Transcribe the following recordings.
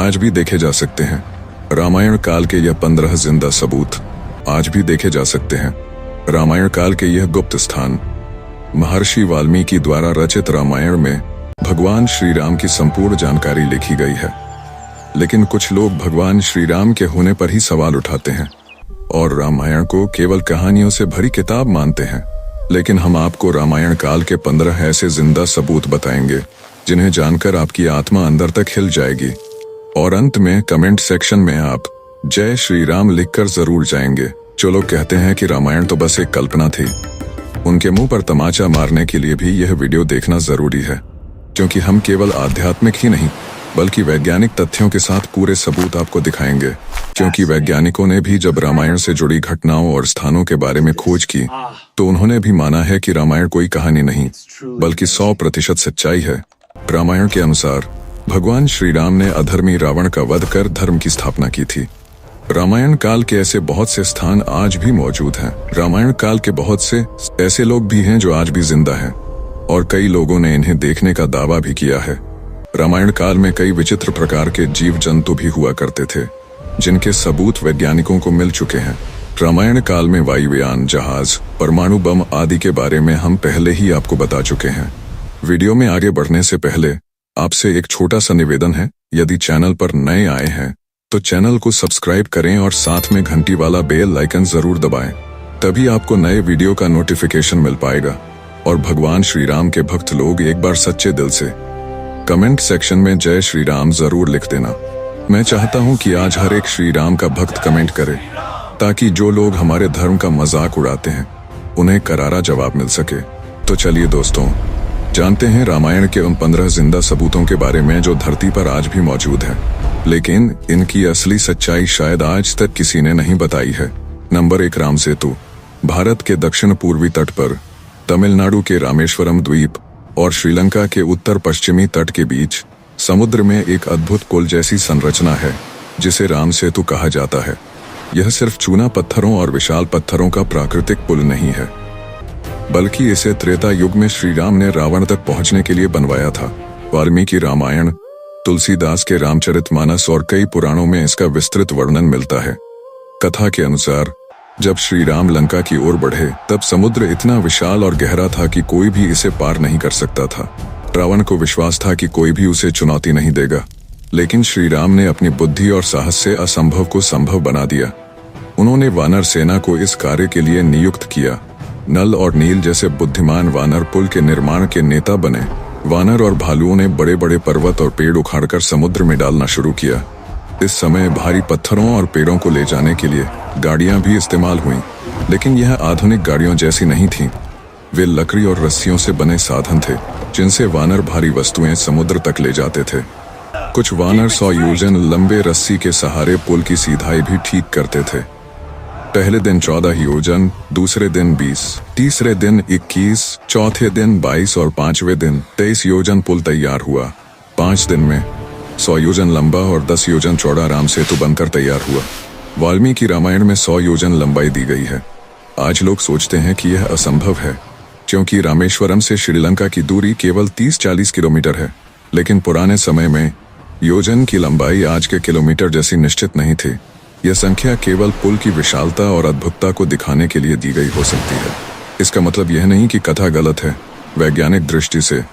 आज भी देखे जा सकते हैं। रामायण काल के यह 15 जिंदा सबूत आज भी देखे जा सकते हैं। रामायण काल के यह गुप्त स्थान महर्षि वाल्मीकि द्वारा रचित रामायण में भगवान श्री राम की संपूर्ण जानकारी लिखी गई है। लेकिन कुछ लोग भगवान श्री राम के होने पर ही सवाल उठाते हैं और रामायण को केवल कहानियों से भरी किताब मानते हैं। लेकिन हम आपको रामायण काल के 15 ऐसे जिंदा सबूत बताएंगे जिन्हें जानकर आपकी आत्मा अंदर तक हिल जाएगी। और अंत में कमेंट सेक्शन में आप जय श्री राम लिखकर जरूर जाएंगे। जो लोग कहते हैं कि रामायण तो बस एक कल्पना थी, उनके मुंह पर तमाचा मारने के लिए भी यह वीडियो देखना जरूरी है, क्योंकि हम केवल आध्यात्मिक ही नहीं बल्कि वैज्ञानिक तथ्यों के साथ पूरे सबूत आपको दिखाएंगे। क्योंकि वैज्ञानिकों ने भी जब रामायण से जुड़ी घटनाओं और स्थानों के बारे में खोज की तो उन्होंने भी माना है कि रामायण कोई कहानी नहीं बल्कि 100% सच्चाई है। रामायण के अनुसार भगवान श्री राम ने अधर्मी रावण का वध कर धर्म की स्थापना की थी। रामायण काल के ऐसे बहुत से स्थान आज भी मौजूद हैं। रामायण काल के बहुत से ऐसे लोग भी हैं जो आज भी जिंदा हैं और कई लोगों ने इन्हें देखने का दावा भी किया है। रामायण काल में कई विचित्र प्रकार के जीव जंतु भी हुआ करते थे जिनके सबूत वैज्ञानिकों को मिल चुके हैं। रामायण काल में वायुयान, जहाज, परमाणु बम आदि के बारे में हम पहले ही आपको बता चुके हैं। वीडियो में आगे बढ़ने से पहले आपसे एक छोटा सा निवेदन है, यदि चैनल पर नए आए हैं तो चैनल को सब्सक्राइब करें और साथ में घंटी वाला बेल आइकन जरूर दबाएं। तभी आपको नए वीडियो का नोटिफिकेशन मिल पाएगा और भगवान श्री राम के भक्त लोग एक बार सच्चे दिल से कमेंट सेक्शन में जय श्री राम जरूर लिख देना। मैं चाहता हूं कि आज हर एक श्री राम का भक्त कमेंट करे ताकि जो लोग हमारे धर्म का मजाक उड़ाते हैं उन्हें करारा जवाब मिल सके। तो चलिए दोस्तों, जानते हैं रामायण के उन 15 जिंदा सबूतों के बारे में जो धरती पर आज भी मौजूद है, लेकिन इनकी असली सच्चाई शायद आज तक किसी ने नहीं बताई है। नंबर 1, राम सेतु। भारत के दक्षिण पूर्वी तट पर तमिलनाडु के रामेश्वरम द्वीप और श्रीलंका के उत्तर पश्चिमी तट के बीच समुद्र में एक अद्भुत पुल जैसी संरचना है जिसे राम सेतु कहा जाता है। यह सिर्फ चूना पत्थरों और विशाल पत्थरों का प्राकृतिक पुल नहीं है, बल्कि इसे त्रेता युग में श्री राम ने रावण तक पहुंचने के लिए बनवाया था। वाल्मीकि रामायण, तुलसीदास के रामचरितमानस और कई पुराणों में इसका विस्तृत वर्णन मिलता है। कथा के अनुसार जब श्री राम लंका की ओर बढ़े तब समुद्र इतना विशाल और गहरा था कि कोई भी इसे पार नहीं कर सकता था। रावण को विश्वास था कि कोई भी उसे चुनौती नहीं देगा, लेकिन श्री राम ने अपनी बुद्धि और साहस से असंभव को संभव बना दिया। उन्होंने वानर सेना को इस कार्य के लिए नियुक्त किया। नल और नील जैसे बुद्धिमान वानर पुल के निर्माण के नेता बने। वानर और भालुओं ने बड़े बड़े पर्वत और पेड़ उखाड़कर समुद्र में डालना शुरू किया। इस समय भारी पत्थरों और पेड़ों को ले जाने के लिए गाड़ियां भी इस्तेमाल हुईं, लेकिन यह आधुनिक गाड़ियों जैसी नहीं थीं। वे लकड़ी और रस्सियों से बने साधन थे जिनसे वानर भारी वस्तुएं समुद्र तक ले जाते थे। कुछ वानर 100 योजन लंबे रस्सी के सहारे पुल की सीधाई भी ठीक करते थे। पहले दिन 14 योजन, दूसरे दिन 20, तीसरे दिन 21, चौथे दिन 22 और 5वें दिन 23 योजन पुल तैयार हुआ। 5 दिन में 100 योजन लंबा और 10 योजन चौड़ा राम सेतु बनकर तैयार हुआ। वाल्मीकि रामायण में 100 योजन लंबाई दी गई है। आज लोग सोचते हैं कि यह असंभव है क्योंकि रामेश्वरम से श्रीलंका की दूरी केवल 30-40 किलोमीटर है, लेकिन पुराने समय में योजन की लंबाई आज के किलोमीटर जैसी निश्चित नहीं थी। यह संख्या केवल पुल की विशालता और अद्भुतता को दिखाने के लिए दी गई हो सकती है। इसका मतलब यह नहीं कि कथा गलत है। वैज्ञानिक दृष्टि से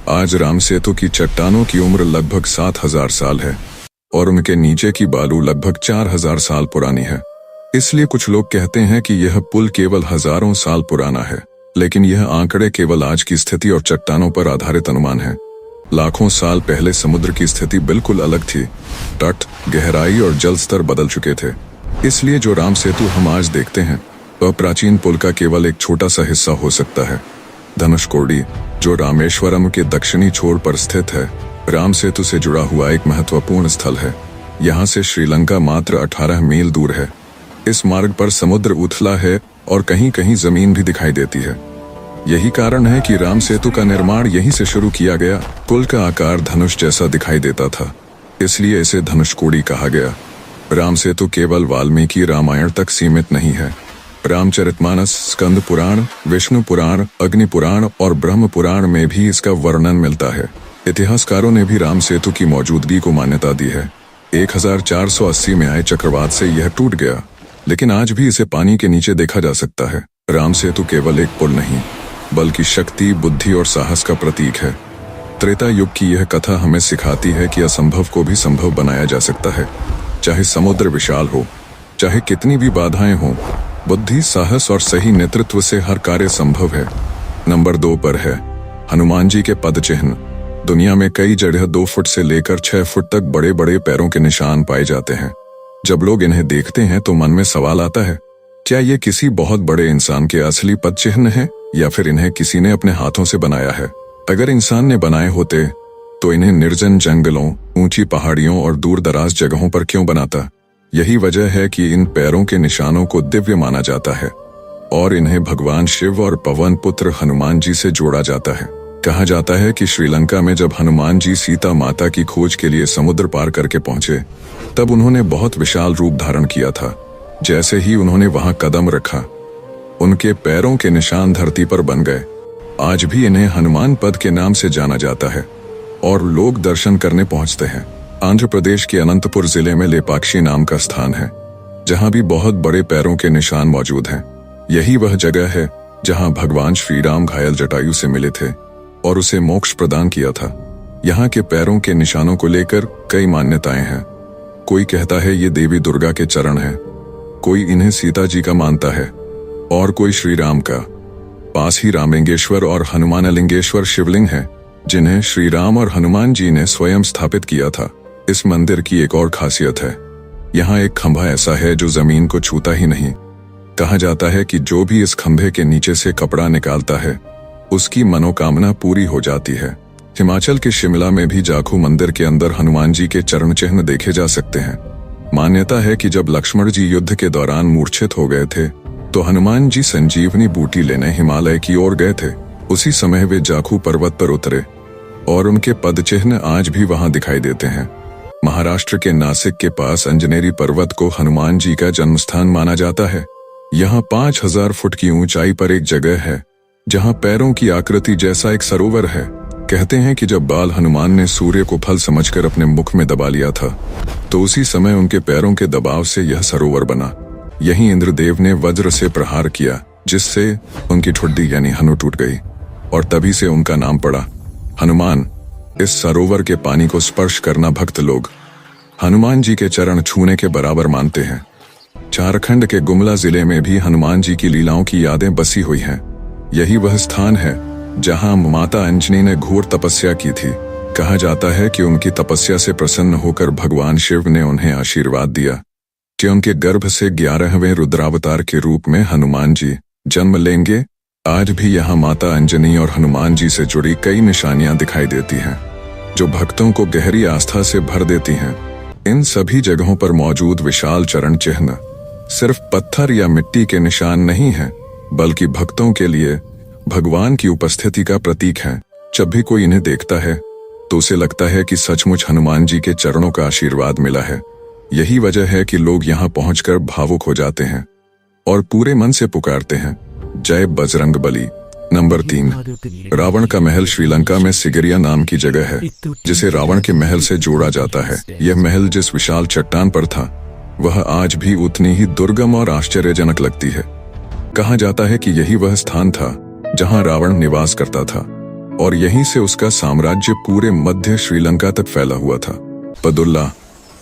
आज राम सेतु की चट्टानों की उम्र लगभग 7000 साल है और उनके नीचे की बालू लगभग 4000 साल पुरानी है। इसलिए कुछ लोग कहते हैं कि यह पुल केवल हजारों साल पुराना है, लेकिन यह आंकड़े केवल आज की स्थिति और चट्टानों पर आधारित अनुमान है। लाखों साल पहले समुद्र की स्थिति बिल्कुल अलग थी। तट, गहराई और जल स्तर बदल चुके थे। इसलिए जो राम सेतु हम आज देखते हैं वह प्राचीन पुल का केवल एक छोटा सा हिस्सा हो सकता है। धनुषकोडी, जो रामेश्वरम के दक्षिणी छोर पर स्थित है, राम सेतु से जुड़ा हुआ एक महत्वपूर्ण स्थल है। यहाँ से श्रीलंका मात्र 18 मील दूर है। इस मार्ग पर समुद्र उथला है और कहीं कहीं जमीन भी दिखाई देती है। यही कारण है कि राम सेतु का निर्माण यहीं से शुरू किया गया। पुल का आकार धनुष जैसा दिखाई देता था, इसलिए इसे धनुषकोडी कहा गया। राम सेतु केवल वाल्मीकि रामायण तक सीमित नहीं है। रामचरितमानस, स्कंद पुराण, विष्णु पुराण, अग्नि पुराण और ब्रह्म पुराण में भी इसका वर्णन मिलता है। इतिहासकारों ने भी राम सेतु की मौजूदगी को मान्यता दी है। 1480 में आए चक्रवात से यह टूट गया, लेकिन आज भी इसे पानी के नीचे देखा जा सकता है। राम सेतु केवल एक पुल नहीं, बल्कि शक्ति, बुद्धि और साहस का प्रतीक है। त्रेता युग की यह कथा हमें सिखाती है कि असंभव को भी संभव बनाया जा सकता है। चाहे समुद्र विशाल हो, चाहे कितनी भी बाधाएं हों, बुद्धि, साहस और सही नेतृत्व से हर कार्य संभव है। नंबर 2 पर है हनुमान जी के पद चिन्ह। दुनिया में कई जगह 2 फुट से लेकर 6 फुट तक बड़े बड़े पैरों के निशान पाए जाते हैं। जब लोग इन्हें देखते हैं तो मन में सवाल आता है, क्या ये किसी बहुत बड़े इंसान के असली पद चिन्ह हैं या फिर इन्हें किसी ने अपने हाथों से बनाया है? अगर इंसान ने बनाए होते तो इन्हें निर्जन जंगलों, ऊंची पहाड़ियों और दूर दराज जगहों पर क्यों बनाता? यही वजह है कि इन पैरों के निशानों को दिव्य माना जाता है और इन्हें भगवान शिव और पवन पुत्र हनुमान जी से जोड़ा जाता है। कहा जाता है कि श्रीलंका में जब हनुमान जी सीता माता की खोज के लिए समुद्र पार करके पहुंचे, तब उन्होंने बहुत विशाल रूप धारण किया था। जैसे ही उन्होंने वहां कदम रखा, उनके पैरों के निशान धरती पर बन गए। आज भी इन्हें हनुमान पद के नाम से जाना जाता है और लोग दर्शन करने पहुंचते हैं। आंध्र प्रदेश के अनंतपुर जिले में लेपाक्षी नाम का स्थान है, जहां भी बहुत बड़े पैरों के निशान मौजूद हैं। यही वह जगह है जहां भगवान श्री राम घायल जटायु से मिले थे और उसे मोक्ष प्रदान किया था। यहाँ के पैरों के निशानों को लेकर कई मान्यताएं हैं। कोई कहता है ये देवी दुर्गा के चरण हैं, कोई इन्हें सीता जी का मानता है और कोई श्री राम का। पास ही रामलिंगेश्वर और हनुमानलिंगेश्वर शिवलिंग है, जिन्हें श्री राम और हनुमान जी ने स्वयं स्थापित किया था। इस मंदिर की एक और खासियत है, यहाँ एक खंभा ऐसा है जो जमीन को छूता ही नहीं। कहा जाता है कि जो भी इस खंभे के नीचे से कपड़ा निकालता है, उसकी मनोकामना पूरी हो जाती है। हिमाचल के शिमला में भी जाखू मंदिर के अंदर हनुमान जी के चरण चिन्ह देखे जा सकते हैं। मान्यता है कि जब लक्ष्मण जी युद्ध के दौरान मूर्छित हो गए थे, तो हनुमान जी संजीवनी बूटी लेने हिमालय की ओर गए थे। उसी समय वे जाखू पर्वत पर उतरे और उनके पद चिन्ह आज भी वहां दिखाई देते हैं। महाराष्ट्र के नासिक के पास अंजनेरी पर्वत को हनुमान जी का जन्मस्थान माना जाता है। यहाँ 5000 फुट की ऊंचाई पर एक जगह है जहाँ पैरों की आकृति जैसा एक सरोवर है। कहते हैं कि जब बाल हनुमान ने सूर्य को फल समझकर अपने मुख में दबा लिया था, तो उसी समय उनके पैरों के दबाव से यह सरोवर बना। यहीं इंद्रदेव ने वज्र से प्रहार किया, जिससे उनकी ठुड्डी यानी हनु टूट गई और तभी से उनका नाम पड़ा हनुमान। इस सरोवर के पानी को स्पर्श करना भक्त लोग हनुमान जी के चरण छूने के बराबर मानते हैं। झारखंड के गुमला जिले में भी हनुमान जी की लीलाओं की यादें बसी हुई हैं। यही वह स्थान है जहां माता अंजनी ने घोर तपस्या की थी। कहा जाता है कि उनकी तपस्या से प्रसन्न होकर भगवान शिव ने उन्हें आशीर्वाद दिया कि उनके गर्भ से 11वें रुद्रावतार के रूप में हनुमान जी जन्म लेंगे। आज भी यहाँ माता अंजनी और हनुमान जी से जुड़ी कई निशानियां दिखाई देती हैं, जो भक्तों को गहरी आस्था से भर देती हैं। इन सभी जगहों पर मौजूद विशाल चरण चिन्ह सिर्फ पत्थर या मिट्टी के निशान नहीं हैं, बल्कि भक्तों के लिए भगवान की उपस्थिति का प्रतीक है। जब भी कोई इन्हें देखता है तो उसे लगता है कि सचमुच हनुमान जी के चरणों का आशीर्वाद मिला है। यही वजह है कि लोग यहाँ पहुंचकर भावुक हो जाते हैं और पूरे मन से पुकारते हैं, जय बजरंगबली। नंबर 3, रावण का महल श्रीलंका में सिगिरिया नाम की जगह है, जिसे रावण के महल से जोड़ा जाता है। यह महल जिस विशाल चट्टान पर था, वह आज भी उतनी ही दुर्गम और आश्चर्यजनक लगती है। कहा जाता है कि यही वह स्थान था जहां रावण निवास करता था और यहीं से उसका साम्राज्य पूरे मध्य श्रीलंका तक फैला हुआ था। पदुल्ला,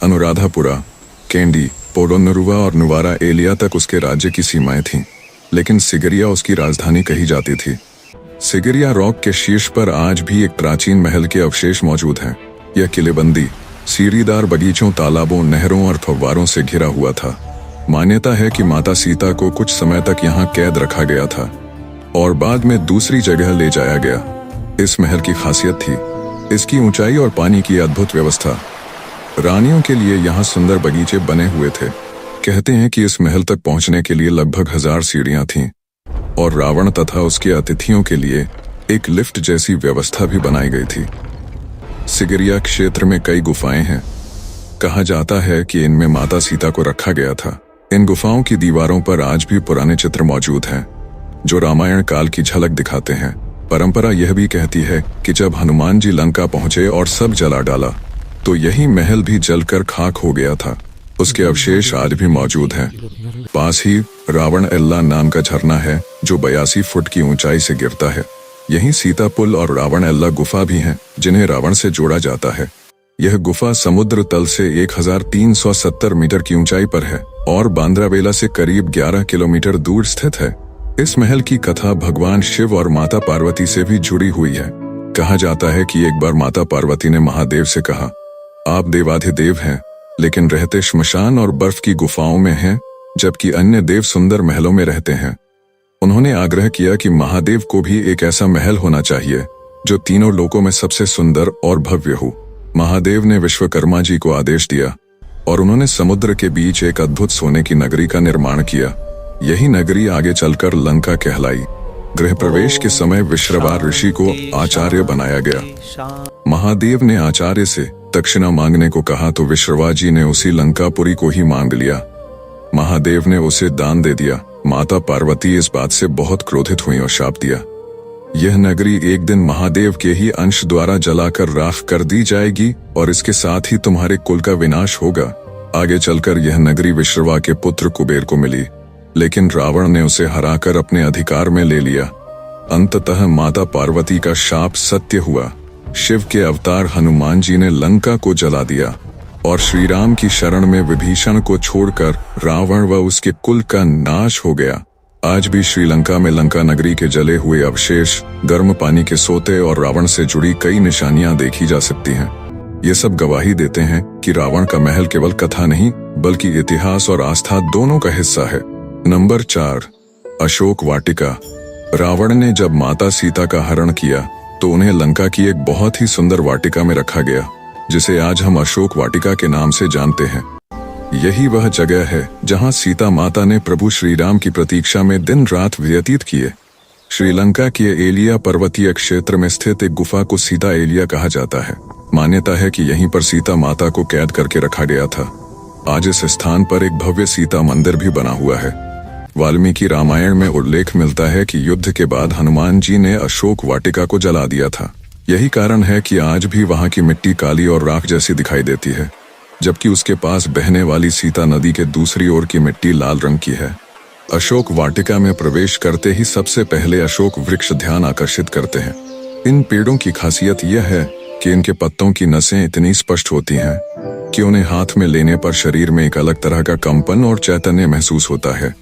अनुराधापुरा, कैंडी, पोडोनुरुवा और नुवारा एलिया तक उसके राज्य की सीमाएं थीं, लेकिन सिगिरिया उसकी राजधानी कही जाती थी। सिगिरिया रॉक के शीर्ष पर आज भी एक प्राचीन महल के अवशेष मौजूद हैं। यह किलेबंदी, सीढ़ीदार बगीचों, तालाबों, नहरों और फव्वारों से घिरा हुआ था। मान्यता है कि माता सीता को कुछ समय तक यहाँ कैद रखा गया था और बाद में दूसरी जगह ले जाया गया। इस महल की खासियत थी इसकी ऊंचाई और पानी की अद्भुत व्यवस्था। रानियों के लिए यहाँ सुंदर बगीचे बने हुए थे। कहते हैं कि इस महल तक पहुंचने के लिए लगभग 1000 सीढ़ियां थीं और रावण तथा उसके अतिथियों के लिए एक लिफ्ट जैसी व्यवस्था भी बनाई गई थी। सिगिरिया क्षेत्र में कई गुफाएं हैं। कहा जाता है कि इनमें माता सीता को रखा गया था। इन गुफाओं की दीवारों पर आज भी पुराने चित्र मौजूद हैं, जो रामायण काल की झलक दिखाते हैं। परंपरा यह भी कहती है कि जब हनुमान जी लंका पहुंचे और सब जला डाला, तो यही महल भी जलकर खाक हो गया था। उसके अवशेष आज भी मौजूद हैं। पास ही रावण एल्ला नाम का झरना है जो 82 फुट की ऊंचाई से गिरता है। यहीं सीता पुल और रावण एल्ला गुफा भी हैं जिन्हें रावण से जोड़ा जाता है। यह गुफा समुद्र तल से 1370 मीटर की ऊंचाई पर है और बांद्रावेला से करीब 11 किलोमीटर दूर स्थित है। इस महल की कथा भगवान शिव और माता पार्वती से भी जुड़ी हुई है। कहा जाता है कि एक बार माता पार्वती ने महादेव से कहा, आप देवाधिदेव हैं, लेकिन रहते श्मशान और बर्फ की गुफाओं में हैं, जबकि अन्य देव सुंदर महलों में रहते हैं। उन्होंने आग्रह किया कि महादेव को भी एक ऐसा महल होना चाहिए जो तीनों लोकों में सबसे सुंदर और भव्य हो। महादेव ने विश्वकर्मा जी को आदेश दिया और उन्होंने समुद्र के बीच एक अद्भुत सोने की नगरी का निर्माण किया। यही नगरी आगे चलकर लंका कहलाई। गृह प्रवेश के समय विश्रवा ऋषि को आचार्य बनाया गया। महादेव ने आचार्य से दक्षिणा मांगने को कहा तो विश्रवा जी ने उसी लंकापुरी को ही मांग लिया। महादेव ने उसे दान दे दिया। माता पार्वती इस बात से बहुत क्रोधित हुई और शाप दिया, यह नगरी एक दिन महादेव के ही अंश द्वारा जलाकर राख कर दी जाएगी और इसके साथ ही तुम्हारे कुल का विनाश होगा। आगे चलकर यह नगरी विश्रवा के पुत्र कुबेर को मिली, लेकिन रावण ने उसे हराकर अपने अधिकार में ले लिया। अंततः माता पार्वती का शाप सत्य हुआ। शिव के अवतार हनुमान जी ने लंका को जला दिया और श्री राम की शरण में विभीषण को छोड़कर रावण व उसके कुल का नाश हो गया। आज भी श्रीलंका में लंका नगरी के जले हुए अवशेष, गर्म पानी के सोते और रावण से जुड़ी कई निशानियां देखी जा सकती हैं। ये सब गवाही देते हैं कि रावण का महल केवल कथा नहीं बल्कि इतिहास और आस्था दोनों का हिस्सा है। नंबर 4, अशोक वाटिका। रावण ने जब माता सीता का हरण किया तो उन्हें लंका की एक बहुत ही सुंदर वाटिका में रखा गया, जिसे आज हम अशोक वाटिका के नाम से जानते हैं। यही वह जगह है जहां सीता माता ने प्रभु श्री राम की प्रतीक्षा में दिन रात व्यतीत किए। श्रीलंका के एलिया पर्वतीय क्षेत्र में स्थित एक गुफा को सीता एलिया कहा जाता है। मान्यता है कि यहीं पर सीता माता को कैद करके रखा गया था। आज इस स्थान पर एक भव्य सीता मंदिर भी बना हुआ है। वाल्मीकि रामायण में उल्लेख मिलता है कि युद्ध के बाद हनुमान जी ने अशोक वाटिका को जला दिया था। यही कारण है कि आज भी वहां की मिट्टी काली और राख जैसी दिखाई देती है, जबकि उसके पास बहने वाली सीता नदी के दूसरी ओर की मिट्टी लाल रंग की है। अशोक वाटिका में प्रवेश करते ही सबसे पहले अशोक वृक्ष ध्यान आकर्षित करते हैं। इन पेड़ों की खासियत यह है कि इनके पत्तों की नसें इतनी स्पष्ट होती हैं कि उन्हें हाथ में लेने पर शरीर में एक अलग तरह का कंपन और चैतन्य महसूस होता है।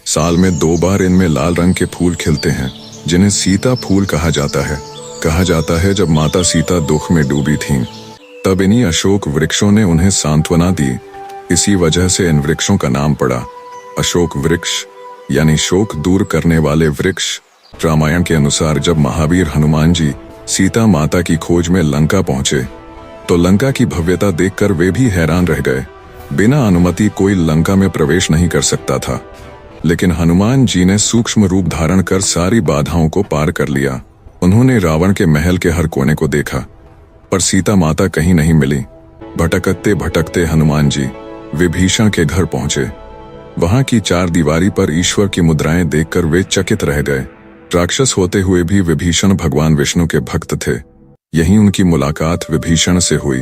साल में 2 बार इनमें लाल रंग के फूल खिलते हैं, जिन्हें सीता फूल कहा जाता है। कहा जाता है जब माता सीता दुख में डूबी थीं, तब इन्हीं अशोक वृक्षों ने उन्हें सांत्वना दी। इसी वजह से इन वृक्षों का नाम पड़ा अशोक वृक्ष, यानी शोक दूर करने वाले वृक्ष। रामायण के अनुसार जब महावीर हनुमान जी सीता माता की खोज में लंका पहुंचे तो लंका की भव्यता देखकर वे भी हैरान रह गए। बिना अनुमति कोई लंका में प्रवेश नहीं कर सकता था, लेकिन हनुमान जी ने सूक्ष्म रूप धारण कर सारी बाधाओं को पार कर लिया। उन्होंने रावण के महल के हर कोने को देखा, पर सीता माता कहीं नहीं मिली। भटकते भटकते हनुमान जी विभीषण के घर पहुंचे। वहां की 4 दीवारी पर ईश्वर की मुद्राएं देखकर वे चकित रह गए। राक्षस होते हुए भी विभीषण भगवान विष्णु के भक्त थे। यहीं उनकी मुलाकात विभीषण से हुई।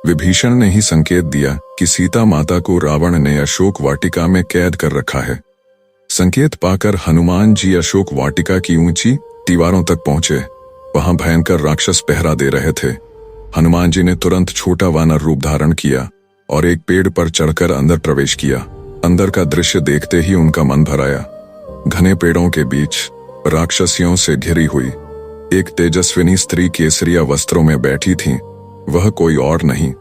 विभीषण ने ही संकेत दिया कि सीता माता को रावण ने अशोक वाटिका में कैद कर रखा है। संकेत पाकर हनुमान जी अशोक वाटिका की ऊंची दीवारों तक पहुंचे। वहां भयंकर राक्षस पहरा दे रहे थे। हनुमान जी ने तुरंत छोटा वानर रूप धारण किया और एक पेड़ पर चढ़कर अंदर प्रवेश किया। अंदर का दृश्य देखते ही उनका मन भर आया। घने पेड़ों के बीच राक्षसियों से घिरी हुई एक तेजस्विनी स्त्री केसरिया वस्त्रों में बैठी थी। वह कोई और नहीं,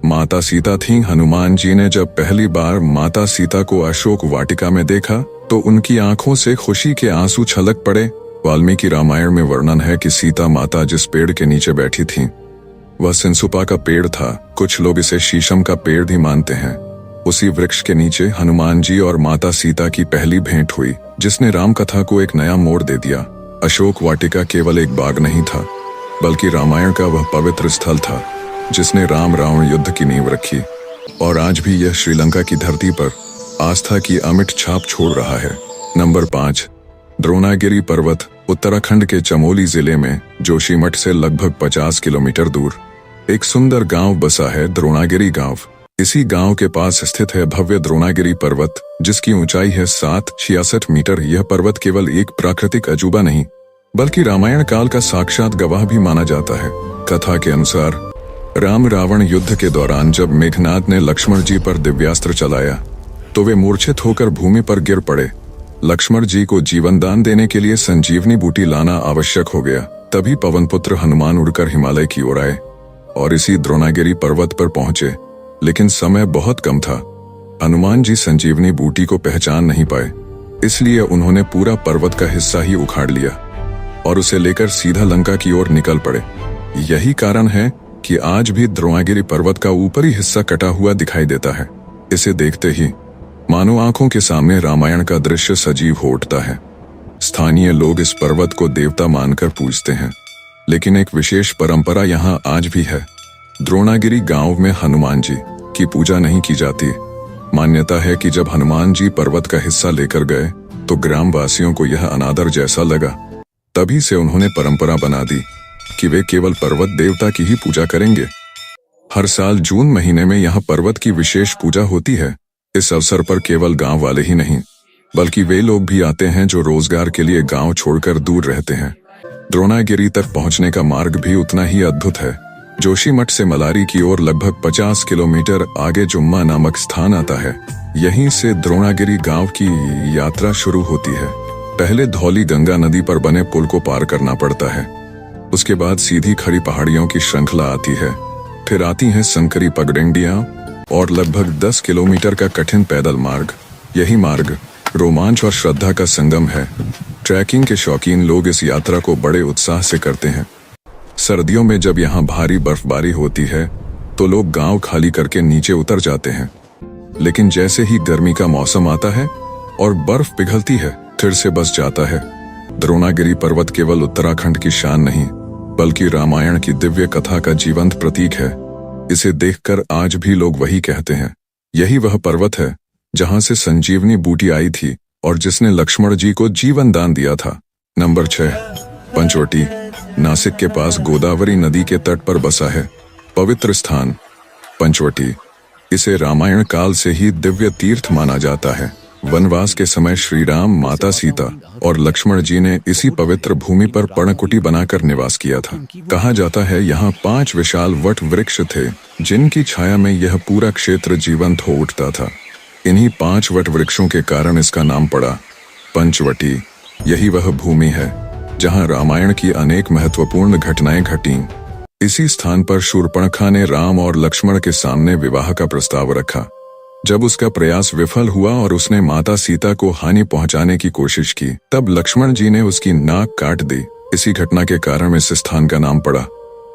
माता सीता थीं। हनुमान जी ने जब पहली बार माता सीता को अशोक वाटिका में देखा तो उनकी आंखों से खुशी के आंसू छलक पड़े। वाल्मीकि रामायण में वर्णन है कि सीता माता जिस पेड़ के नीचे बैठी थीं, वह सिंसुपा का पेड़ था। कुछ लोग इसे शीशम का पेड़ भी मानते हैं। उसी वृक्ष के नीचे हनुमान जी और माता सीता की पहली भेंट हुई, जिसने राम कथा को एक नया मोड़ दे दिया। अशोक वाटिका केवल एक बाग नहीं था, बल्कि रामायण का वह पवित्र स्थल था जिसने राम रावण युद्ध की नींव रखी। और आज भी यह श्रीलंका की धरती पर आस्था की अमिट छाप छोड़ रहा है। नंबर 5, द्रोणागिरी पर्वत। उत्तराखंड के चमोली जिले में जोशीमठ से लगभग 50 किलोमीटर दूर एक सुंदर गांव बसा है, द्रोणागिरी गांव। इसी गांव के पास स्थित है भव्य द्रोणागिरी पर्वत, जिसकी ऊंचाई है 766 मीटर। यह पर्वत केवल एक प्राकृतिक अजूबा नहीं, बल्कि रामायण काल का साक्षात गवाह भी माना जाता है। कथा के अनुसार राम रावण युद्ध के दौरान जब मेघनाद ने लक्ष्मण जी पर दिव्यास्त्र चलाया तो वे मूर्छित होकर भूमि पर गिर पड़े। लक्ष्मण जी को जीवन दान देने के लिए संजीवनी बूटी लाना आवश्यक हो गया। तभी पवनपुत्र हनुमान उड़कर हिमालय की ओर आए और इसी द्रोणागिरी पर्वत पर पहुंचे, लेकिन समय बहुत कम था। हनुमान जी संजीवनी बूटी को पहचान नहीं पाए, इसलिए उन्होंने पूरा पर्वत का हिस्सा ही उखाड़ लिया और उसे लेकर सीधा लंका की ओर निकल पड़े। यही कारण है कि आज भी द्रोणागिरी पर्वत का ऊपरी हिस्सा कटा हुआ दिखाई देता है। इसे देखते ही मानो आंखों के सामने रामायण का दृश्य सजीव हो उठता है। स्थानीय लोग इस पर्वत को देवता मानकर पूजते हैं, लेकिन एक विशेष परंपरा यहाँ आज भी है। द्रोणागिरी गांव में हनुमान जी की पूजा नहीं की जाती। मान्यता है कि जब हनुमान जी पर्वत का हिस्सा लेकर गए तो ग्रामवासियों को यह अनादर जैसा लगा। तभी से उन्होंने परंपरा बना दी कि वे केवल पर्वत देवता की ही पूजा करेंगे। हर साल जून महीने में यहाँ पर्वत की विशेष पूजा होती है। इस अवसर पर केवल गांव वाले ही नहीं, बल्कि वे लोग भी आते हैं जो रोजगार के लिए गांव छोड़कर दूर रहते हैं। द्रोणागिरी तक पहुंचने का मार्ग भी उतना ही अद्भुत है। जोशीमठ से मलारी की ओर लगभग 50 किलोमीटर आगे जुम्मा नामक स्थान आता है। यहीं से द्रोणागिरी गांव की यात्रा शुरू होती है। पहले धौली गंगा नदी पर बने पुल को पार करना पड़ता है। उसके बाद सीधी खड़ी पहाड़ियों की श्रृंखला आती है। फिर आती हैं संकरी पगडंडियां और लगभग 10 किलोमीटर का कठिन पैदल मार्ग। यही मार्ग रोमांच और श्रद्धा का संगम है। ट्रैकिंग के शौकीन लोग इस यात्रा को बड़े उत्साह से करते हैं। सर्दियों में जब यहाँ भारी बर्फबारी होती है तो लोग गांव खाली करके नीचे उतर जाते हैं, लेकिन जैसे ही गर्मी का मौसम आता है और बर्फ पिघलती है, फिर से बस जाता है। द्रोणागिरी पर्वत केवल उत्तराखंड की शान नहीं, बल्कि रामायण की दिव्य कथा का जीवंत प्रतीक है। इसे देखकर आज भी लोग वही कहते हैं, यही वह पर्वत है जहां से संजीवनी बूटी आई थी और जिसने लक्ष्मण जी को जीवन दान दिया था। नंबर 6, पंचवटी। नासिक के पास गोदावरी नदी के तट पर बसा है पवित्र स्थान पंचवटी। इसे रामायण काल से ही दिव्य तीर्थ माना जाता है। वनवास के समय श्री राम, माता सीता और लक्ष्मण जी ने इसी पवित्र भूमि पर पर्णकुटी बनाकर निवास किया था। कहा जाता है यहाँ 5 विशाल वट वृक्ष थे, जिनकी छाया में यह पूरा क्षेत्र जीवंत हो उठता था। इन्हीं 5 वट वृक्षों के कारण इसका नाम पड़ा पंचवटी। यही वह भूमि है जहाँ रामायण की अनेक महत्वपूर्ण घटनाएं घटीं। इसी स्थान पर शूर्पणखा ने राम और लक्ष्मण के सामने विवाह का प्रस्ताव रखा। जब उसका प्रयास विफल हुआ और उसने माता सीता को हानि पहुंचाने की कोशिश की, तब लक्ष्मण जी ने उसकी नाक काट दी। इसी घटना के कारण इस स्थान का नाम पड़ा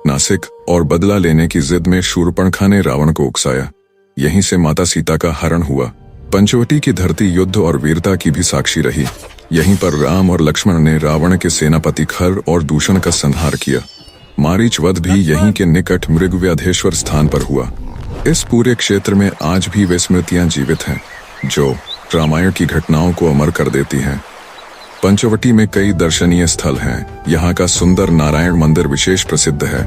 नासिक और बदला लेने की जिद में शूर्पणखा ने रावण को उकसाया। यहीं से माता सीता का हरण हुआ। पंचवटी की धरती युद्ध और वीरता की भी साक्षी रही। यहीं पर राम और लक्ष्मण ने रावण के सेनापति खर और दूषण का संहार किया। मारीच वध भी यहीं के निकट मृगव्याधेश्वर स्थान पर हुआ। इस पूरे क्षेत्र में आज भी वे स्मृतियां जीवित हैं जो रामायण की घटनाओं को अमर कर देती हैं। पंचवटी में कई दर्शनीय स्थल हैं। यहाँ का सुंदर नारायण मंदिर विशेष प्रसिद्ध है।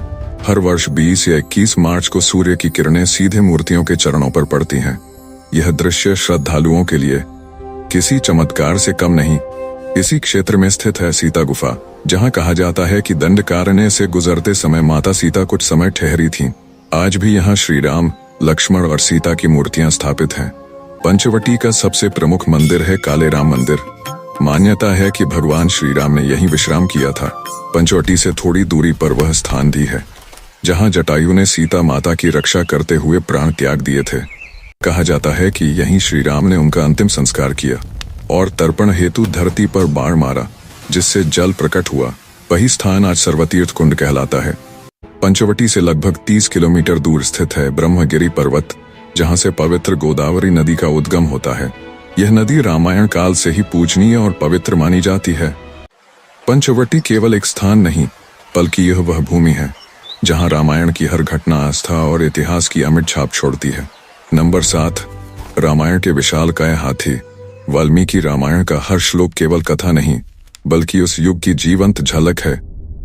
हर वर्ष 20 या 21 मार्च को सूर्य की किरणें सीधे मूर्तियों के चरणों पर पड़ती हैं। यह दृश्य श्रद्धालुओं के लिए किसी चमत्कार से कम नहीं। इसी क्षेत्र में स्थित है सीता गुफा, जहाँ कहा जाता है कि दंडकारण्य से गुजरते समय माता सीता कुछ समय ठहरी थीं। आज भी यहाँ श्री राम, लक्ष्मण और सीता की मूर्तियां स्थापित हैं। पंचवटी का सबसे प्रमुख मंदिर है काले राम मंदिर। मान्यता है कि भगवान श्री राम ने यहीं विश्राम किया था। पंचवटी से थोड़ी दूरी पर वह स्थान भी है जहां जटायु ने सीता माता की रक्षा करते हुए प्राण त्याग दिए थे। कहा जाता है कि यहीं श्री राम ने उनका अंतिम संस्कार किया और तर्पण हेतु धरती पर बाण मारा, जिससे जल प्रकट हुआ। वही स्थान आज सर्वतीर्थ कुंड कहलाता है। पंचवटी से लगभग 30 किलोमीटर दूर स्थित है ब्रह्मगिरी पर्वत, जहां से पवित्र गोदावरी नदी का उद्गम होता है। यह नदी रामायण काल से ही पूजनीय और पवित्र मानी जाती है। पंचवटी केवल एक स्थान नहीं, बल्कि यह वह भूमि है जहां रामायण की हर घटना आस्था और इतिहास की अमिट छाप छोड़ती है। नंबर 7, रामायण के विशालकाय हाथी। वाल्मीकि रामायण का हर श्लोक केवल कथा नहीं, बल्कि उस युग की जीवंत झलक है।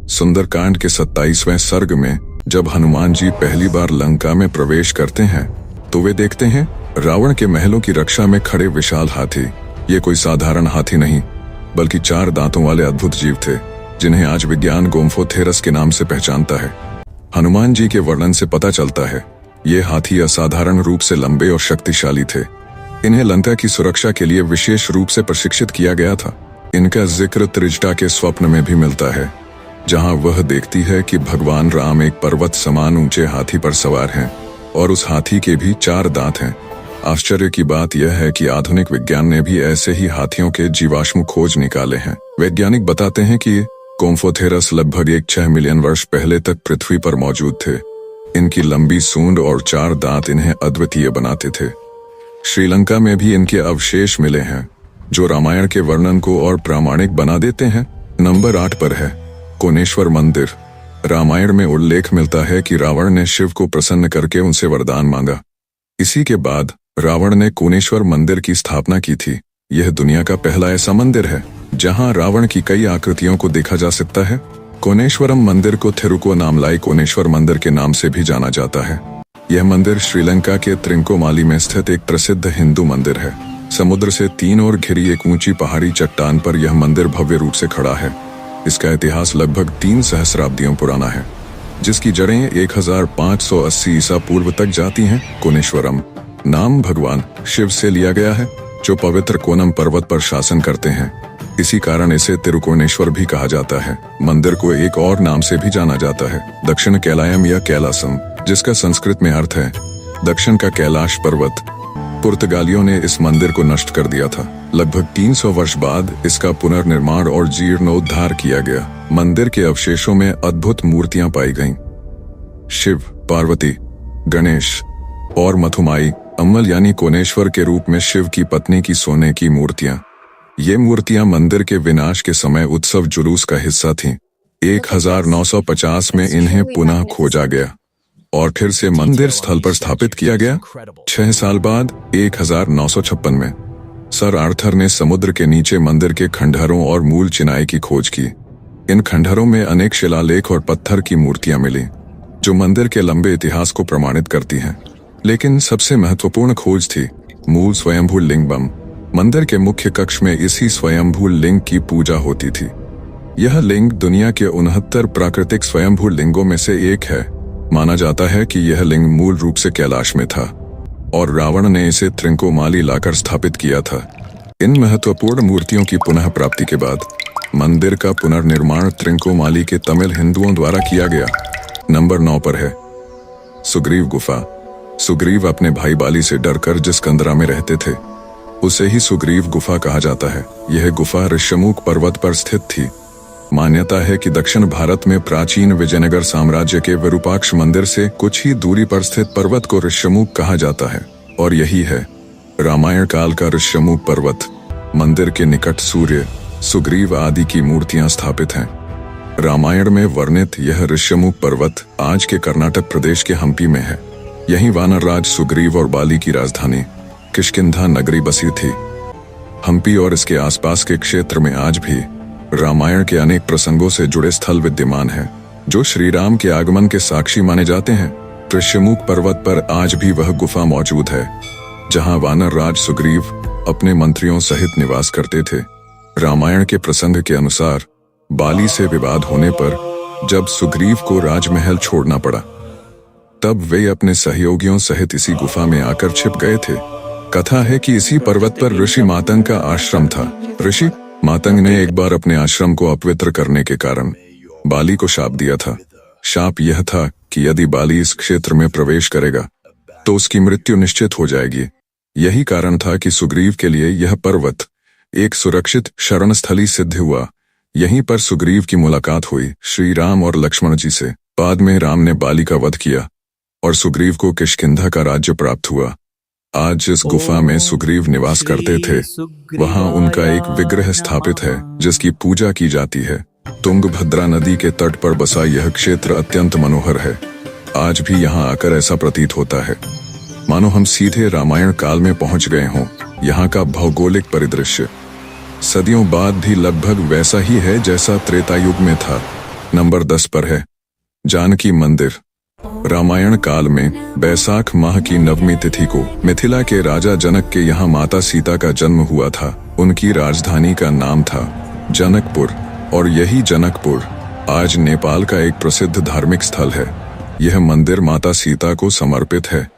सुंदरकांड के 27वें सर्ग में जब हनुमान जी पहली बार लंका में प्रवेश करते हैं तो वे देखते हैं रावण के महलों की रक्षा में खड़े विशाल हाथी। ये कोई साधारण हाथी नहीं, बल्कि 4 दांतों वाले अद्भुत जीव थे, जिन्हें आज विज्ञान गोम्फोथेरस के नाम से पहचानता है। हनुमान जी के वर्णन से पता चलता है ये हाथी असाधारण रूप से लंबे और शक्तिशाली थे। इन्हें लंका की सुरक्षा के लिए विशेष रूप से प्रशिक्षित किया गया था। इनका जिक्र त्रिजटा के स्वप्न में भी मिलता है, जहां वह देखती है कि भगवान राम एक पर्वत समान ऊंचे हाथी पर सवार हैं और उस हाथी के भी 4 दांत हैं। आश्चर्य की बात यह है कि आधुनिक विज्ञान ने भी ऐसे ही हाथियों के जीवाश्म खोज निकाले हैं। वैज्ञानिक बताते हैं कि गोम्फोथेरस लगभग 6 मिलियन वर्ष पहले तक पृथ्वी पर मौजूद थे। इनकी लंबी सूंड और 4 दांत इन्हें अद्वितीय बनाते थे। श्रीलंका में भी इनके अवशेष मिले हैं, जो रामायण के वर्णन को और प्रामाणिक बना देते हैं। नंबर 8 पर है कोनेश्वर मंदिर। रामायण में उल्लेख मिलता है कि रावण ने शिव को प्रसन्न करके उनसे वरदान मांगा। इसी के बाद रावण ने कोनेश्वर मंदिर की स्थापना की थी। यह दुनिया का पहला ऐसा मंदिर है जहां रावण की कई आकृतियों को देखा जा सकता है। कोनेश्वरम मंदिर को थिरुकोनामलाई कोनेश्वर मंदिर के नाम से भी जाना जाता है। यह मंदिर श्रीलंका के त्रिंकोमाली में स्थित एक प्रसिद्ध हिंदू मंदिर है। समुद्र से 3 ओर घिरी एक ऊंची पहाड़ी चट्टान पर यह मंदिर भव्य रूप से खड़ा है। इसका इतिहास लगभग 3 सहस्राब्दियों पुराना है, जिसकी जड़ें 1580 ईसा पूर्व तक जाती हैं। कोनेश्वरम नाम भगवान शिव से लिया गया है, जो पवित्र कोनम पर्वत पर शासन करते हैं। इसी कारण इसे तिरुकोणेश्वर भी कहा जाता है। मंदिर को एक और नाम से भी जाना जाता है, दक्षिण कैलायम या कैलासम, जिसका संस्कृत में अर्थ है दक्षिण का कैलाश पर्वत। पुर्तगालियों ने इस मंदिर को नष्ट कर दिया था। लगभग 300 वर्ष बाद इसका पुनर्निर्माण और जीर्णोद्धार किया गया। मंदिर के अवशेषों में अद्भुत मूर्तियां पाई गईं। शिव, पार्वती, गणेश और मथुमाई अम्मल यानी कोनेश्वर के रूप में शिव की पत्नी की सोने की मूर्तियां। ये मूर्तियां मंदिर के विनाश के समय उत्सव जुलूस का हिस्सा थीं। 1950 में इन्हें पुनः खोजा गया और फिर से मंदिर स्थल पर स्थापित किया गया। 6 साल बाद 1956 में सर आर्थर ने समुद्र के नीचे मंदिर के खंडहरों और मूल चिनाई की खोज की। इन खंडहरों में अनेक शिलालेख और पत्थर की मूर्तियां मिली, जो मंदिर के लंबे इतिहास को प्रमाणित करती हैं। लेकिन सबसे महत्वपूर्ण खोज थी मूल स्वयंभू लिंग बम। मंदिर के मुख्य कक्ष में इसी स्वयंभू लिंग की पूजा होती थी। यह लिंग दुनिया के 69 प्राकृतिक स्वयंभू लिंगों में से एक है। माना जाता है कि यह लिंग मूल रूप से कैलाश में था और रावण ने इसे त्रिंकोमाली लाकर स्थापित किया था। इन महत्वपूर्ण मूर्तियों की पुनः प्राप्ति के बाद मंदिर का पुनर्निर्माण त्रिंकोमाली के तमिल हिंदुओं द्वारा किया गया। नंबर 9 पर है सुग्रीव गुफा। सुग्रीव अपने भाई बाली से डरकर जिस कंदरा में रहते थे, उसे ही सुग्रीव गुफा कहा जाता है। यह गुफा ऋष्यमुख पर्वत पर स्थित थी। मान्यता है कि दक्षिण भारत में प्राचीन विजयनगर साम्राज्य के विरूपाक्ष मंदिर से कुछ ही दूरी पर स्थित पर्वत को ऋष्यमुख कहा जाता है, और यही है रामायण काल का ऋष्यमुख पर्वत। मंदिर के निकट सूर्य, सुग्रीव आदि की मूर्तियां स्थापित हैं। रामायण में वर्णित यह ऋष्यमुख पर्वत आज के कर्नाटक प्रदेश के हम्पी में है। यहीं वानर राज सुग्रीव और बाली की राजधानी किष्किंधा नगरी बसी थी। हम्पी और इसके आसपास के क्षेत्र में आज भी रामायण के अनेक प्रसंगों से जुड़े स्थल विद्यमान हैं, जो श्री राम के आगमन के साक्षी माने जाते हैं। ऋष्यमुख पर्वत पर आज भी वह गुफा मौजूद है, जहां वानर राज सुग्रीव अपने मंत्रियों सहित निवास करते थे। रामायण के प्रसंग के अनुसार बाली से विवाद होने पर जब सुग्रीव को राजमहल छोड़ना पड़ा, तब वे अपने सहयोगियों सहित इसी गुफा में आकर छिप गए थे। कथा है कि इसी पर्वत पर ऋषि मातंग का आश्रम था। ऋषि मातंग ने एक बार अपने आश्रम को अपवित्र करने के कारण बाली को शाप दिया था। शाप यह था कि यदि बाली इस क्षेत्र में प्रवेश करेगा तो उसकी मृत्यु निश्चित हो जाएगी। यही कारण था कि सुग्रीव के लिए यह पर्वत एक सुरक्षित शरणस्थली सिद्ध हुआ। यहीं पर सुग्रीव की मुलाकात हुई श्री राम और लक्ष्मण जी से। बाद में राम ने बाली का वध किया और सुग्रीव को किष्किंधा का राज्य प्राप्त हुआ। आज जिस गुफा में सुग्रीव निवास करते थे, वहां उनका एक विग्रह स्थापित है जिसकी पूजा की जाती है। तुंगभद्रा नदी के तट पर बसा यह क्षेत्र अत्यंत मनोहर है। आज भी यहाँ आकर ऐसा प्रतीत होता है मानो हम सीधे रामायण काल में पहुंच गए हों। यहाँ का भौगोलिक परिदृश्य सदियों बाद भी लगभग वैसा ही है जैसा त्रेता युग में था। नंबर 10 पर है जानकी मंदिर। रामायण काल में बैसाख माह की नवमी तिथि को मिथिला के राजा जनक के यहाँ माता सीता का जन्म हुआ था। उनकी राजधानी का नाम था जनकपुर और यही जनकपुर आज नेपाल का एक प्रसिद्ध धार्मिक स्थल है। यह मंदिर माता सीता को समर्पित है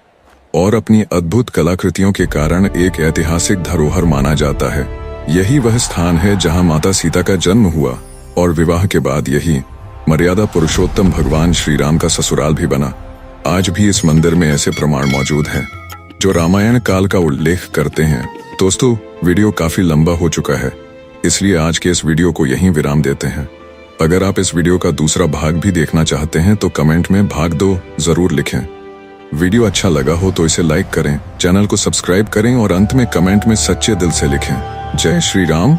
और अपनी अद्भुत कलाकृतियों के कारण एक ऐतिहासिक धरोहर माना जाता है। यही वह स्थान है जहां माता सीता का जन्म हुआ और विवाह के बाद यही मर्यादा पुरुषोत्तम भगवान श्री राम का ससुराल भी बना। आज भी इस मंदिर में ऐसे प्रमाण मौजूद हैं जो रामायण काल का उल्लेख करते हैं। दोस्तों, वीडियो काफी लंबा हो चुका है, इसलिए आज के इस वीडियो को यहीं विराम देते हैं। अगर आप इस वीडियो का दूसरा भाग भी देखना चाहते हैं तो कमेंट में भाग 2 जरूर लिखें। वीडियो अच्छा लगा हो तो इसे लाइक करें, चैनल को सब्सक्राइब करें और अंत में कमेंट में सच्चे दिल से लिखें, जय श्री राम।